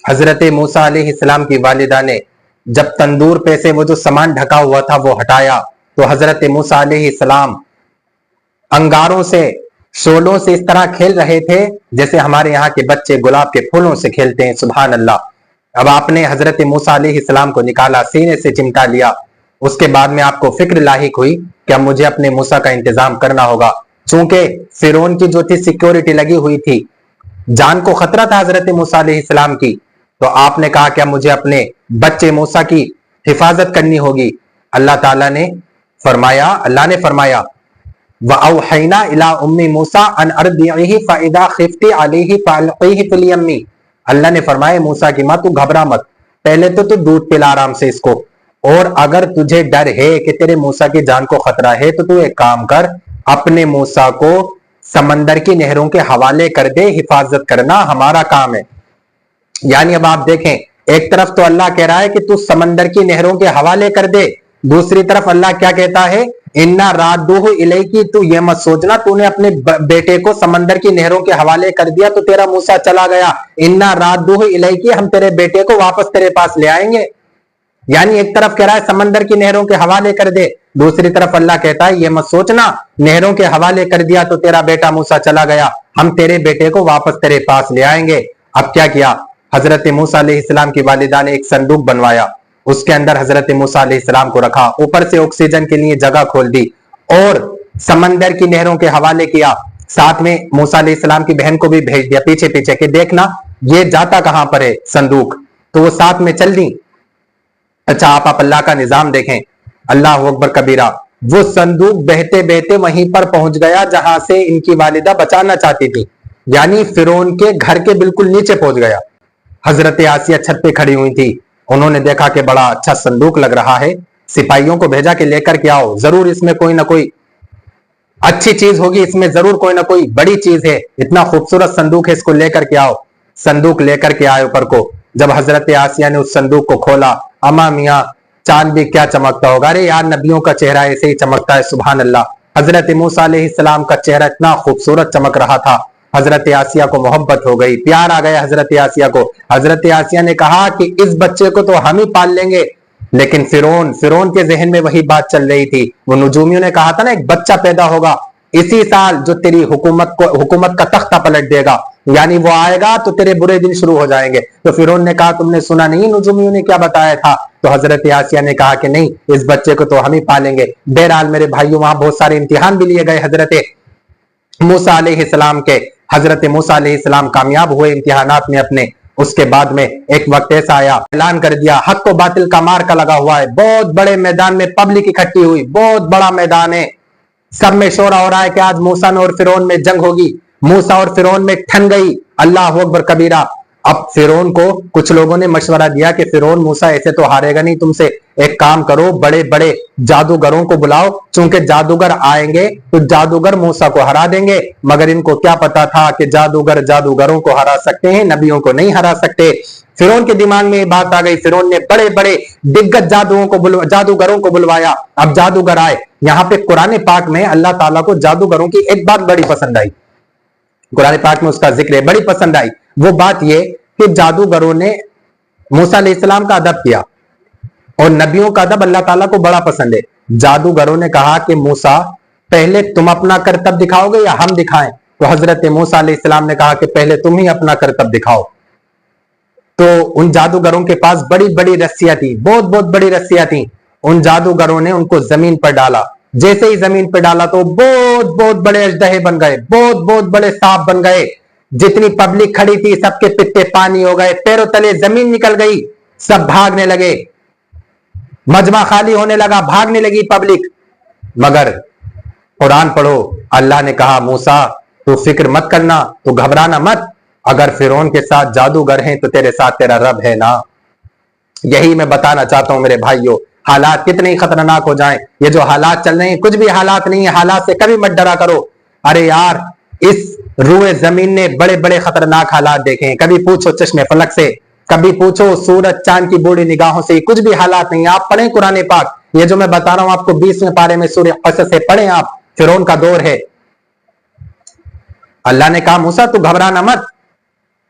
حضرت موسیٰ علیہ السلام کی والدہ نے جب تندور پہ سے وہ جو سامان ڈھکا ہوا تھا وہ ہٹایا تو حضرت موسیٰ علیہ السلام انگاروں سے شولوں سے اس طرح کھیل رہے تھے جیسے ہمارے یہاں کے بچے گلاب کے پھولوں سے کھیلتے ہیں. سبحان اللہ. اب آپ نے حضرت موسیٰ علیہ السلام کو نکالا, سینے سے چمٹا لیا. اس کے بعد میں آپ کو فکر لاحق ہوئی کہ اب مجھے اپنے موسیٰ کا انتظام کرنا ہوگا. چونکہ فرعون کی جو تھی سیکیورٹی لگی ہوئی تھی, جان کو خطرہ تھا حضرت موسیٰ علیہ السلام کی, تو آپ نے کہا کہ اب مجھے اپنے بچے موسیٰ کی حفاظت کرنی ہوگی. اللہ تعالیٰ نے فرمایا وَأَوْحَيْنَا إِلَىٰ أُمِّ مُوسَىٰ أَنْ أَرْضِعِهِ فَإِذَا خِفْتِ عَلَيْهِ فَأَلْقِيهِ فِي الْيَمِّ. اللہ نے فرمایا موسیٰ کی ماں تو گھبرا مت, پہلے تو دودھ پلا آرام سے اس کو, اور اگر تجھے ڈر ہے کہ تیرے موسیٰ کی جان کو خطرہ ہے تو ایک کام کر, اپنے موسیٰ کو سمندر کی نہروں کے حوالے کر دے, حفاظت کرنا ہمارا کام ہے. یعنی اب آپ دیکھیں, ایک طرف تو اللہ کہہ رہا ہے کہ تو سمندر کی نہروں کے حوالے کر دے, دوسری طرف اللہ کیا کہتا ہے اِنَّا رَادُّهُ إِلَيْكِ. تو یہ مت سوچنا تو نے اپنے بیٹے کو سمندر کی نہروں کے حوالے کر دیا تو تیرا موسیٰ چلا گیا. اِنَّا رَادُّهُ إِلَيْكِ, ہم تیرے بیٹے کو واپس تیرے پاس لے آئیں گے. یعنی ایک طرف کہہ رہا ہے سمندر کی نہروں کے حوالے کر دے, دوسری طرف اللہ کہتا ہے یہ مت سوچنا نہروں کے حوالے کر دیا تو تیرا بیٹا موسیٰ چلا گیا, ہم تیرے بیٹے کو واپس تیرے پاس لے آئیں گے. اب کیا کیا, حضرت موسیٰ علیہ السلام کی والدہ نے ایک صندوق بنوایا, اس کے اندر حضرت موسیٰ علیہ السلام کو رکھا, اوپر سے آکسیجن کے لیے جگہ کھول دی اور سمندر کی نہروں کے حوالے کیا. ساتھ میں موسیٰ علیہ السلام کی بہن کو بھی بھیج دیا پیچھے پیچھے کہ دیکھنا یہ جاتا کہاں پر ہے صندوق, تو وہ ساتھ میں چل دی. اچھا آپ اللہ کا نظام دیکھیں, اللہ اکبر کبیرہ, وہ صندوق بہتے بہتے وہیں پر پہنچ گیا جہاں سے ان کی والدہ بچانا چاہتی تھی, یعنی فرعون کے گھر کے بالکل نیچے پہنچ گیا. حضرت آسیہ چھت پہ کھڑی ہوئی تھی, انہوں نے دیکھا کہ بڑا اچھا صندوق لگ رہا ہے, سپاہیوں کو بھیجا کہ لے کر کے آؤ, ضرور اس میں کوئی نہ کوئی اچھی چیز ہوگی, اس میں ضرور کوئی نہ کوئی بڑی چیز ہے, اتنا خوبصورت صندوق ہے, اس کو لے کر کے آؤ. صندوق لے کر کے آئے اوپر کو. جب حضرت آسیہ نے اس صندوق کو کھولا, اما میاں چاند بھی کیا چمکتا ہوگا, ارے یار نبیوں کا چہرہ ایسے ہی چمکتا ہے, سبحان اللہ. حضرت موسیٰ علیہ السلام کا چہرہ اتنا خوبصورت چمک رہا تھا, حضرت آسیہ کو محبت ہو گئی, پیار آ گیا حضرت آسیہ کو. حضرت آسیہ نے کہا کہ اس بچے کو تو ہم ہی پال لیں گے, لیکن فرعون کے ذہن میں وہی بات چل رہی تھی. وہ نجومیوں نے کہا تھا نا ایک بچہ پیدا ہوگا اسی سال جو تیری حکومت کا تختہ پلٹ دے گا, یعنی وہ آئے گا تو تیرے برے دن شروع ہو جائیں گے. تو فرعون نے کہا تم نے سنا نہیں نجومیوں نے کیا بتایا تھا, تو حضرت آسیہ نے کہا کہ نہیں اس بچے کو تو ہم ہی پالیں گے. بہرحال میرے بھائیوں وہاں بہت سارے امتحان بھی لیے گئے حضرت موسیٰ علیہ السلام کے. حضرت موسیٰ علیہ السلام کامیاب ہوئے امتحانات میں اپنے. اس کے بعد میں ایک وقت ایسا آیا, اعلان کر دیا حق و باطل کا مارکا لگا ہوا ہے, بہت بڑے میدان میں پبلک اکٹھی ہوئی, بہت بڑا میدان ہے, سب میں شورا ہو رہا ہے کہ آج موسیٰ اور فرعون میں جنگ ہوگی, موسیٰ اور فرعون میں ٹھن گئی. اللہ اکبر کبیرہ. اب فرعون کو کچھ لوگوں نے مشورہ دیا کہ فرعون موسیٰ ایسے تو ہارے گا نہیں تم سے, ایک کام کرو بڑے بڑے جادوگروں کو بلاؤ, چونکہ جادوگر آئیں گے تو جادوگر موسیٰ کو ہرا دیں گے. مگر ان کو کیا پتا تھا کہ جادوگر جادوگروں کو ہرا سکتے ہیں, نبیوں کو نہیں ہرا سکتے. فرعون کے دماغ میں یہ بات آ گئی, فرعون نے بڑے بڑے دگت جادوگروں کو بلوایا. اب جادوگر آئے, یہاں پہ قرآن پاک میں اللہ تعالیٰ کو جادوگروں کی ایک بات بڑی پسند آئی, قرآن پاک میں اس کا ذکر ہے, بڑی پسند آئی. وہ بات یہ کہ جادوگروں نے موسیٰ علیہ السلام کا ادب کیا, اور نبیوں کا ادب اللہ تعالیٰ کو بڑا پسند ہے. جادوگروں نے کہا کہ موسیٰ پہلے تم اپنا کرتب دکھاؤ گے یا ہم دکھائیں؟ تو حضرت موسیٰ علیہ السلام نے کہا کہ پہلے تم ہی اپنا کرتب دکھاؤ. تو ان جادوگروں کے پاس بڑی بڑی رسیاں تھیں, بہت بہت بڑی رسیاں تھیں. ان جادوگروں نے ان کو زمین پر ڈالا, جیسے ہی زمین پہ ڈالا تو بہت بہت بڑے اژدہے بن گئے, بہت بہت بڑے سانپ بن گئے. جتنی پبلک کھڑی تھی سب کے پتے پانی ہو گئے, پیروں تلے زمین نکل گئی, سب بھاگنے لگے, مجمع خالی ہونے لگا, بھاگنے لگی پبلک. مگر قرآن پڑھو, اللہ نے کہا موسیٰ تو فکر مت کرنا, تو گھبرانا مت, اگر فرعون کے ساتھ جادوگر ہیں تو تیرے ساتھ تیرا رب ہے نا. یہی میں بتانا چاہتا ہوں میرے بھائیوں, حالات کتنے ہی خطرناک ہو جائیں, یہ جو حالات چل رہے ہیں کچھ بھی حالات نہیں ہے, حالات سے کبھی مت ڈرا کرو. ارے یار اس روئے زمین نے بڑے بڑے خطرناک حالات دیکھے ہیں, کبھی پوچھو چشمے فلک سے, کبھی پوچھو سورج چاند کی بوڑھی نگاہوں سے, کچھ بھی حالات نہیں. آپ پڑھیں قرآن پاک, یہ جو میں بتا رہا ہوں آپ کو 20ویں پارے میں سورہ قصص سے پڑھیں آپ, فرعون کا دور ہے. اللہ نے کہا موسیٰ تو گھبرانا مت,